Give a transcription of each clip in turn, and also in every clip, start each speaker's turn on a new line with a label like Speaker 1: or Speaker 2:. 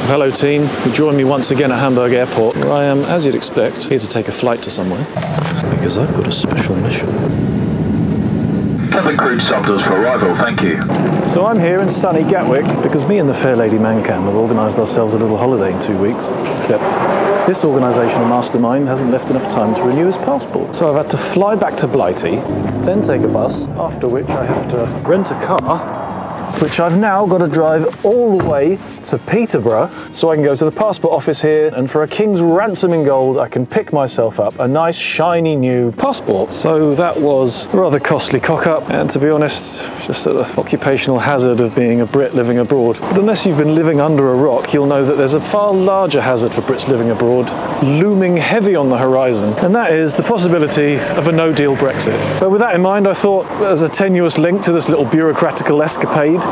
Speaker 1: Hello team, you join me once again at Hamburg Airport, where I am, as you'd expect, here to take a flight to somewhere, because I've got a special mission.
Speaker 2: Cabin crew doors for arrival, thank you.
Speaker 1: So I'm here in sunny Gatwick, because me and the fair lady ManCam have organised ourselves a little holiday in 2 weeks, except this organisational mastermind hasn't left enough time to renew his passport. So I've had to fly back to Blighty, then take a bus, after which I have to rent a car, which I've now got to drive all the way to Peterborough so I can go to the passport office here, and for a king's ransom in gold I can pick myself up a nice shiny new passport. So that was a rather costly cock-up, and to be honest, just the occupational hazard of being a Brit living abroad. But unless you've been living under a rock, you'll know that there's a far larger hazard for Brits living abroad looming heavy on the horizon, and that is the possibility of a no-deal Brexit. But with that in mind, I thought, as a tenuous link to this little bureaucratical escapade,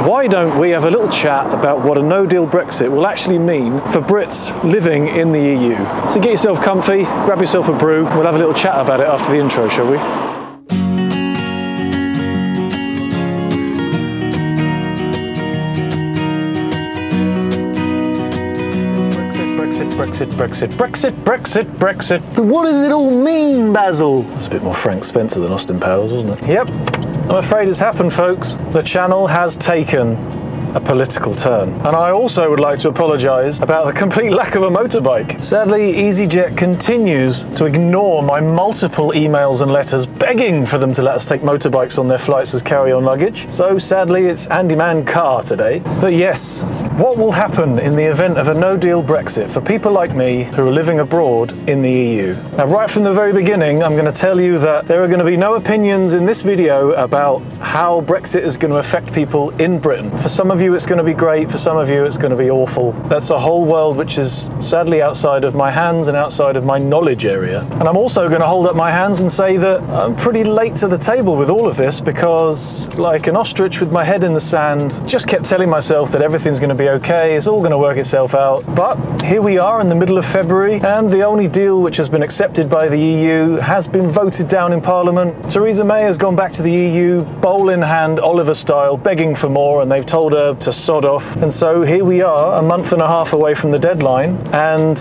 Speaker 1: why don't we have a little chat about what a no-deal Brexit will actually mean for Brits living in the EU. So get yourself comfy, grab yourself a brew, we'll have a little chat about it after the intro, shall we? Brexit. But what does it all mean, Basil? That's a bit more Frank Spencer than Austin Powers, wasn't it? Yep. I'm afraid it's happened, folks. The channel has taken a political turn. And I also would like to apologise about the complete lack of a motorbike. Sadly, EasyJet continues to ignore my multiple emails and letters begging for them to let us take motorbikes on their flights as carry-on luggage. So sadly, it's AndyManCam today. But yes, what will happen in the event of a no-deal Brexit for people like me who are living abroad in the EU? Now, right from the very beginning, I'm going to tell you that there are going to be no opinions in this video about how Brexit is going to affect people in Britain. For some of you, it's going to be great. For some of you, it's going to be awful. That's a whole world which is sadly outside of my hands and outside of my knowledge area. And I'm also going to hold up my hands and say that I'm pretty late to the table with all of this, because like an ostrich with my head in the sand, just kept telling myself that everything's going to be okay, it's all going to work itself out. But here we are in the middle of February, and the only deal which has been accepted by the EU has been voted down in Parliament. Theresa May has gone back to the EU, bowl in hand, Oliver style, begging for more, and they've told her to sod off. And so here we are, a month and a half away from the deadline, and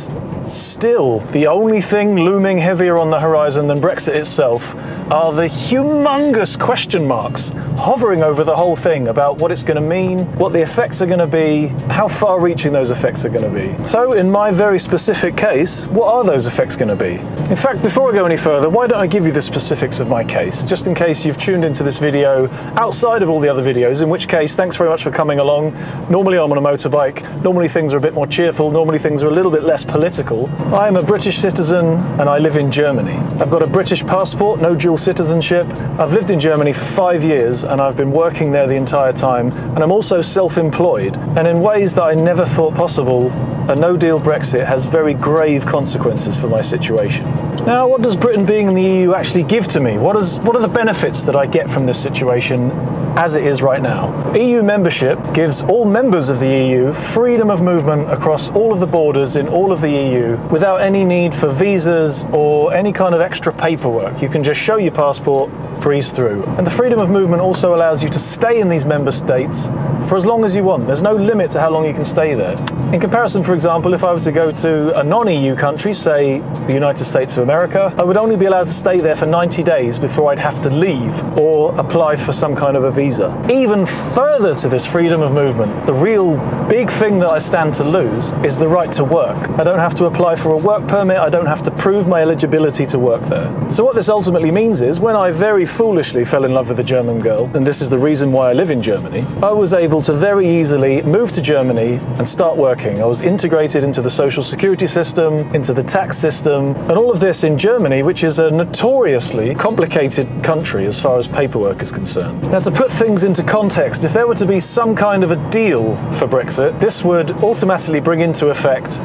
Speaker 1: still the only thing looming heavier on the horizon than Brexit itself are the humongous question marks hovering over the whole thing about what it's going to mean, what the effects are going to be, how far-reaching those effects are going to be. So in my very specific case, what are those effects going to be? In fact, before I go any further, why don't I give you the specifics of my case, just in case you've tuned into this video outside of all the other videos, in which case, thanks very much for coming along. Normally I'm on a motorbike, normally things are a bit more cheerful, normally things are a little bit less political. I am a British citizen and I live in Germany. I've got a British passport, no dual citizenship. I've lived in Germany for 5 years and I've been working there the entire time, and I'm also self-employed. And in ways that I never thought possible, a no-deal Brexit has very grave consequences for my situation. Now, what does Britain being in the EU actually give to me? What are the benefits that I get from this situation as it is right now? EU membership gives all members of the EU freedom of movement across all of the borders in all of the EU without any need for visas or any kind of extra paperwork. You can just show your passport, breeze through. And the freedom of movement also allows you to stay in these member states for as long as you want. There's no limit to how long you can stay there. In comparison, for example, if I were to go to a non-EU country, say the United States of America, I would only be allowed to stay there for 90 days before I'd have to leave or apply for some kind of a visa. Even further to this freedom of movement, the real big thing that I stand to lose is the right to work. I don't have to apply for a work permit, I don't have to prove my eligibility to work there. So what this ultimately means is, when I very foolishly fell in love with a German girl, and this is the reason why I live in Germany, I was able to very easily move to Germany and start working. I was integrated into the social security system, into the tax system, and all of this in Germany, which is a notoriously complicated country as far as paperwork is concerned. Now, to put things into context, if there were to be some kind of a deal for Brexit, this would automatically bring into effect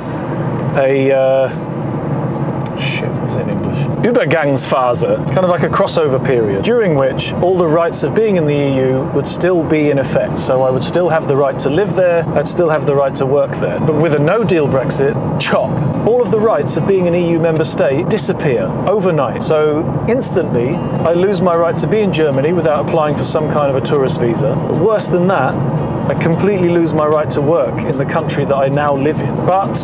Speaker 1: a what's it in English? Übergangsphase, kind of like a crossover period, during which all the rights of being in the EU would still be in effect. So I would still have the right to live there, I'd still have the right to work there. But with a no-deal Brexit, chop. All of the rights of being an EU member state disappear overnight. So instantly, I lose my right to be in Germany without applying for some kind of a tourist visa. But worse than that, I completely lose my right to work in the country that I now live in. But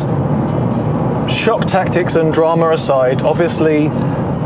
Speaker 1: shock tactics and drama aside, obviously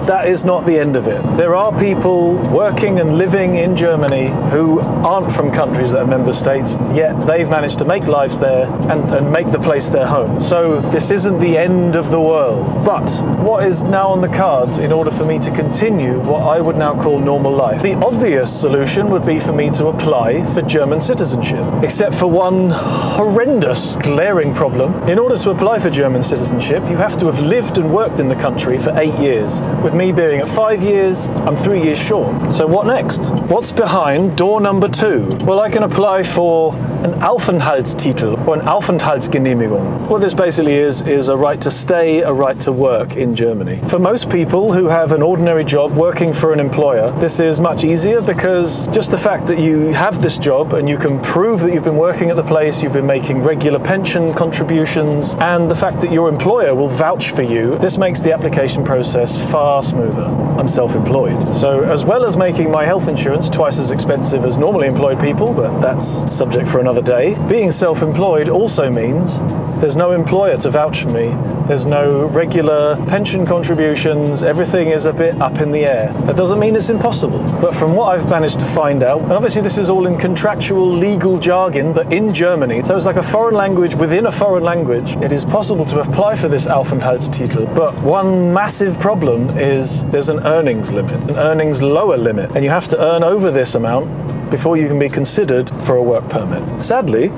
Speaker 1: that is not the end of it. There are people working and living in Germany who aren't from countries that are member states, yet they've managed to make lives there and make the place their home. So this isn't the end of the world. But what is now on the cards in order for me to continue what I would now call normal life? The obvious solution would be for me to apply for German citizenship, except for one horrendous, glaring problem. In order to apply for German citizenship, you have to have lived and worked in the country for 8 years. With me being at 5 years, I'm 3 years short. So what next? What's behind door number 2? Well, I can apply for an Aufenthaltstitel or an Aufenthaltsgenehmigung. What this basically is a right to stay, a right to work in Germany. For most people who have an ordinary job working for an employer, this is much easier because just the fact that you have this job and you can prove that you've been working at the place, you've been making regular pension contributions, and the fact that your employer will vouch for you, this makes the application process far smoother. I'm self-employed. So as well as making my health insurance twice as expensive as normally employed people, but that's subject for another day, being self-employed also means there's no employer to vouch for me. There's no regular pension contributions. Everything is a bit up in the air. That doesn't mean it's impossible. But from what I've managed to find out, and obviously this is all in contractual legal jargon, but in Germany, so it's like a foreign language within a foreign language, it is possible to apply for this Aufenthaltstitel. But one massive problem is there's an earnings limit, an earnings lower limit, and you have to earn over this amount before you can be considered for a work permit. Sadly,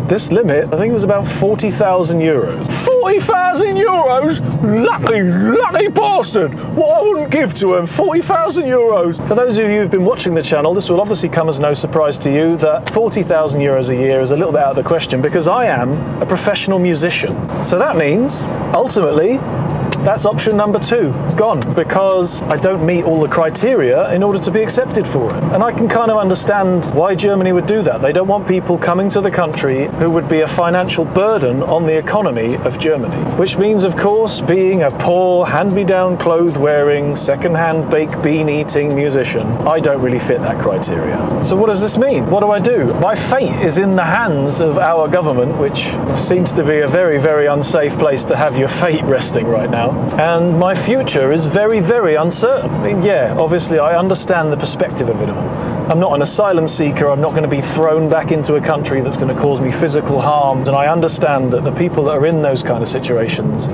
Speaker 1: this limit, I think it was about 40,000 euros. 40,000 euros? Lucky bastard! What I wouldn't give to him, 40,000 euros. For those of you who've been watching the channel, this will obviously come as no surprise to you that 40,000 euros a year is a little bit out of the question because I am a professional musician. So that means, ultimately, that's option number 2, gone, because I don't meet all the criteria in order to be accepted for it. And I can kind of understand why Germany would do that. They don't want people coming to the country who would be a financial burden on the economy of Germany. Which means, of course, being a poor, hand-me-down clothes-wearing, second-hand baked bean-eating musician, I don't really fit that criteria. So what does this mean? What do I do? My fate is in the hands of our government, which seems to be a very, very unsafe place to have your fate resting right now. And my future is very, very uncertain. I mean, yeah, obviously I understand the perspective of it all. I'm not an asylum seeker, I'm not going to be thrown back into a country that's going to cause me physical harm, and I understand that the people that are in those kind of situations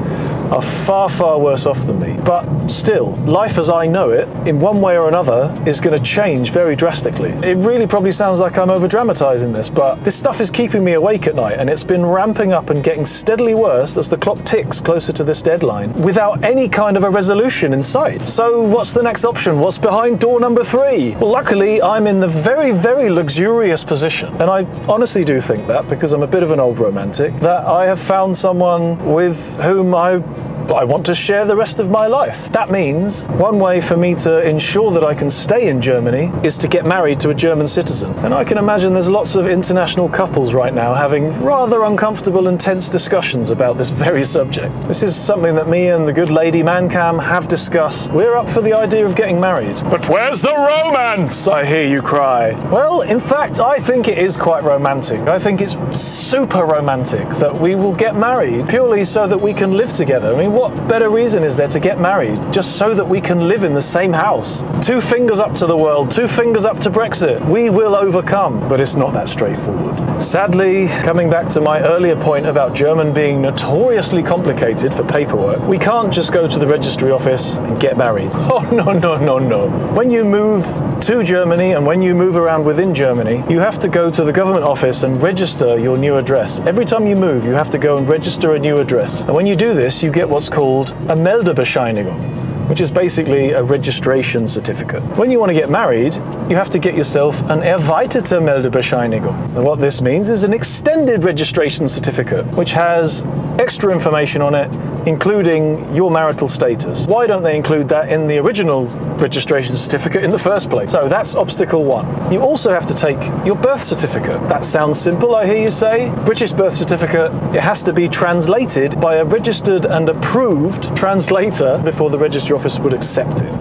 Speaker 1: are far, far worse off than me. But still, life as I know it, in one way or another, is going to change very drastically. It really probably sounds like I'm over-dramatising this, but this stuff is keeping me awake at night, and it's been ramping up and getting steadily worse as the clock ticks closer to this deadline, without any kind of a resolution in sight. So what's the next option? What's behind door number 3? Well, luckily, I'm in the very, very luxurious position, and I honestly do think that, because I'm a bit of an old romantic, that I have found someone with whom I want to share the rest of my life. That means one way for me to ensure that I can stay in Germany is to get married to a German citizen. And I can imagine there's lots of international couples right now having rather uncomfortable and tense discussions about this very subject. This is something that me and the good lady ManCam have discussed. We're up for the idea of getting married. But where's the romance? I hear you cry. Well, in fact, I think it is quite romantic. I think it's super romantic that we will get married purely so that we can live together. I mean, what better reason is there to get married just so that we can live in the same house? 2 fingers up to the world, 2 fingers up to Brexit. We will overcome, but it's not that straightforward. Sadly, coming back to my earlier point about German being notoriously complicated for paperwork, we can't just go to the registry office and get married. Oh, no, no, no, no. When you move to Germany and when you move around within Germany, you have to go to the government office and register your new address. Every time you move, you have to go and register a new address. And when you do this, you get what's called a Meldebescheinigung, which is basically a registration certificate. When you want to get married, you have to get yourself an erweiterte Meldebescheinigung. And what this means is an extended registration certificate, which has extra information on it, including your marital status. Why don't they include that in the original registration certificate in the first place? So that's obstacle 1. You also have to take your birth certificate. That sounds simple, I hear you say. British birth certificate, it has to be translated by a registered and approved translator before the registry office would accept it.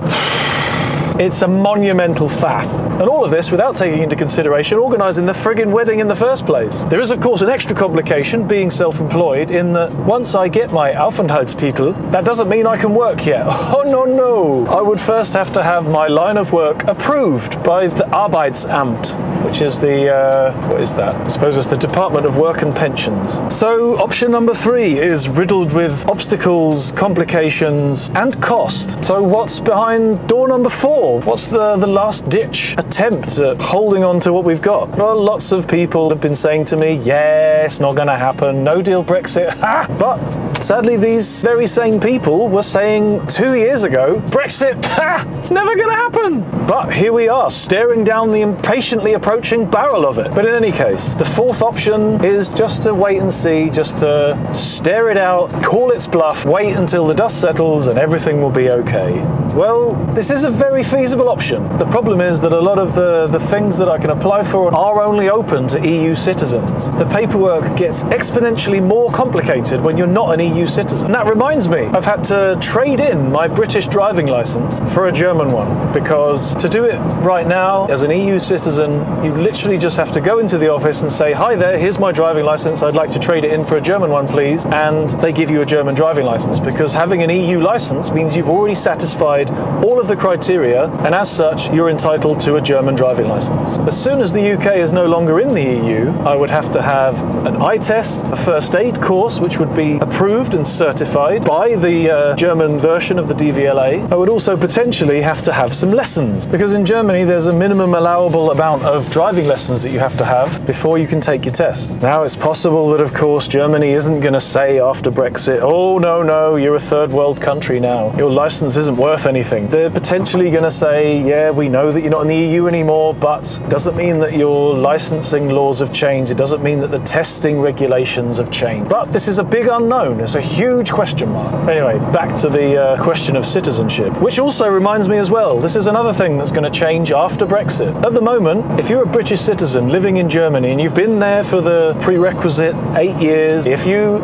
Speaker 1: It's a monumental faff. And all of this without taking into consideration organising the friggin' wedding in the first place. There is of course an extra complication being self-employed in that once I get my Aufenthaltstitel, that doesn't mean I can work yet. Oh no. I would first have to have my line of work approved by the Arbeitsamt, which is the, what is that? I suppose it's the Department of Work and Pensions. So option number 3 is riddled with obstacles, complications, and cost. So what's behind door number 4? What's the last ditch attempt at holding on to what we've got? Well, lots of people have been saying to me, yeah, it's not gonna happen, no deal Brexit, ha! But sadly, these very same people were saying 2 years ago, Brexit, ha! It's never gonna happen! But here we are, staring down the impatiently approaching barrel of it. But in any case, the 4th option is just to wait and see, just to stare it out, call its bluff, wait until the dust settles and everything will be okay. Well, this is a very feasible option. The problem is that a lot of the things that I can apply for are only open to EU citizens. The paperwork gets exponentially more complicated when you're not an EU citizen. And that reminds me, I've had to trade in my British driving license for a German one, because to do it right now as an EU citizen, you literally just have to go into the office and say, hi there, here's my driving license, I'd like to trade it in for a German one please, and they give you a German driving license, because having an EU license means you've already satisfied all of the criteria, and as such you're entitled to a German driving license. As soon as the UK is no longer in the EU, I would have to have an eye test, a first aid course which would be approved and certified by the German version of the DVLA. I would also potentially have to have some lessons, because in Germany there's a minimum allowable amount of driving lessons that you have to have before you can take your test. Now it's possible that of course Germany isn't going to say after Brexit, oh no, you're a third world country now, your license isn't worth anything. They're potentially going to say, yeah, we know that you're not in the EU anymore, but it doesn't mean that your licensing laws have changed, it doesn't mean that the testing regulations have changed. But this is a big unknown, it's a huge question mark. Anyway, back to the question of citizenship, which also reminds me as well, this is another thing that's going to change after Brexit. At the moment, if you're a British citizen living in Germany and you've been there for the prerequisite 8 years, if you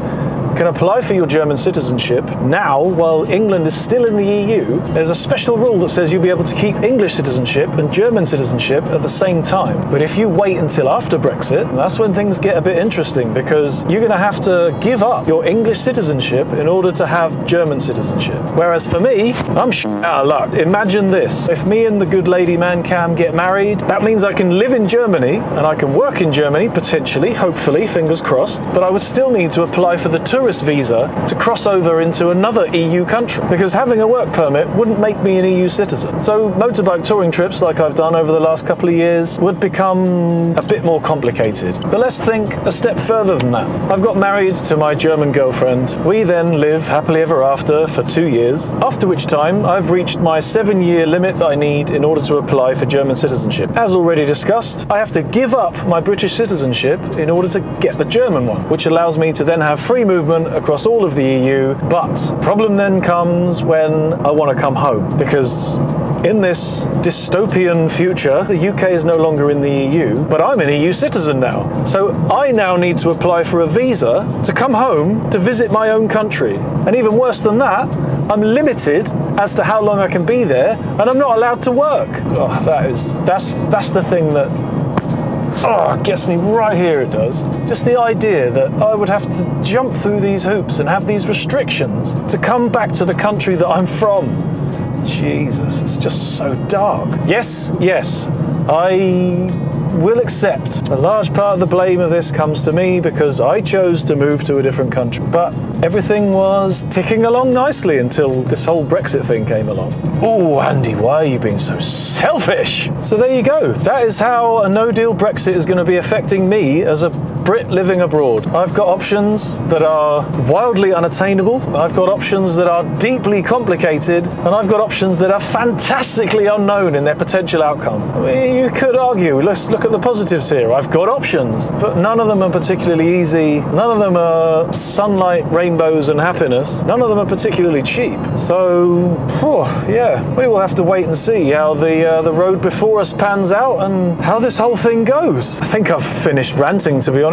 Speaker 1: can apply for your German citizenship now while England is still in the EU, there's a special rule that says you'll be able to keep English citizenship and German citizenship at the same time. But if you wait until after Brexit, that's when things get a bit interesting, because you're going to have to give up your English citizenship in order to have German citizenship. Whereas for me, I'm out of luck. Imagine this, if me and the good lady ManCam get married, that means I can live in Germany and I can work in Germany, potentially, hopefully, fingers crossed, but I would still need to apply for the tourist visa to cross over into another EU country, because having a work permit wouldn't make me an EU citizen. So motorbike touring trips like I've done over the last couple of years would become a bit more complicated. But let's think a step further than that. I've got married to my German girlfriend. We then live happily ever after for 2 years, after which time I've reached my 7-year limit that I need in order to apply for German citizenship. As already discussed, I have to give up my British citizenship in order to get the German one, which allows me to then have free movement across all of the EU. But problem then comes when I want to come home, because in this dystopian future, the UK is no longer in the EU, but I'm an EU citizen now. So I now need to apply for a visa to come home to visit my own country. And even worse than that, I'm limited as to how long I can be there, and I'm not allowed to work. Oh, that's the thing that gets me right here, it does. Just the idea that I would have to jump through these hoops and have these restrictions to come back to the country that I'm from. Jesus, it's just so dark. Yes, I will accept a large part of the blame of this comes to me because I chose to move to a different country. But everything was ticking along nicely until this whole Brexit thing came along. Oh, Andy, why are you being so selfish? So there you go. That is how a no-deal Brexit is going to be affecting me as a Brit living abroad. I've got options that are wildly unattainable. I've got options that are deeply complicated. And I've got options that are fantastically unknown in their potential outcome. I mean, you could argue, let's look at the positives here. I've got options, but none of them are particularly easy. None of them are sunlight, rainbows and happiness. None of them are particularly cheap. So, yeah, we will have to wait and see how the road before us pans out and how this whole thing goes. I think I've finished ranting, to be honest.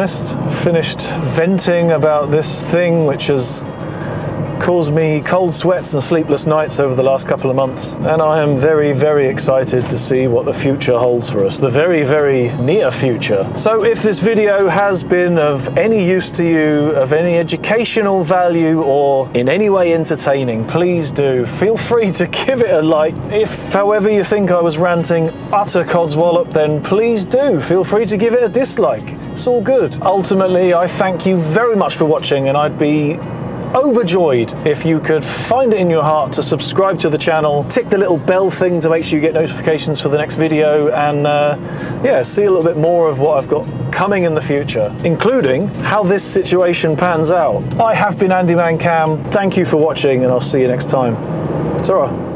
Speaker 1: Finished venting about this thing which has caused me cold sweats and sleepless nights over the last couple of months, and I am very, very excited to see what the future holds for us, the very, very near future. So if this video has been of any use to you, of any educational value, or in any way entertaining, please do feel free to give it a like. If, however, you think I was ranting utter codswallop, then please do feel free to give it a dislike. It's all good. Ultimately, I thank you very much for watching, and I'd be overjoyed if you could find it in your heart to subscribe to the channel, tick the little bell thing to make sure you get notifications for the next video, and yeah, see a little bit more of what I've got coming in the future, including how this situation pans out. I have been AndyManCam. Thank you for watching, and I'll see you next time. Ta-ra.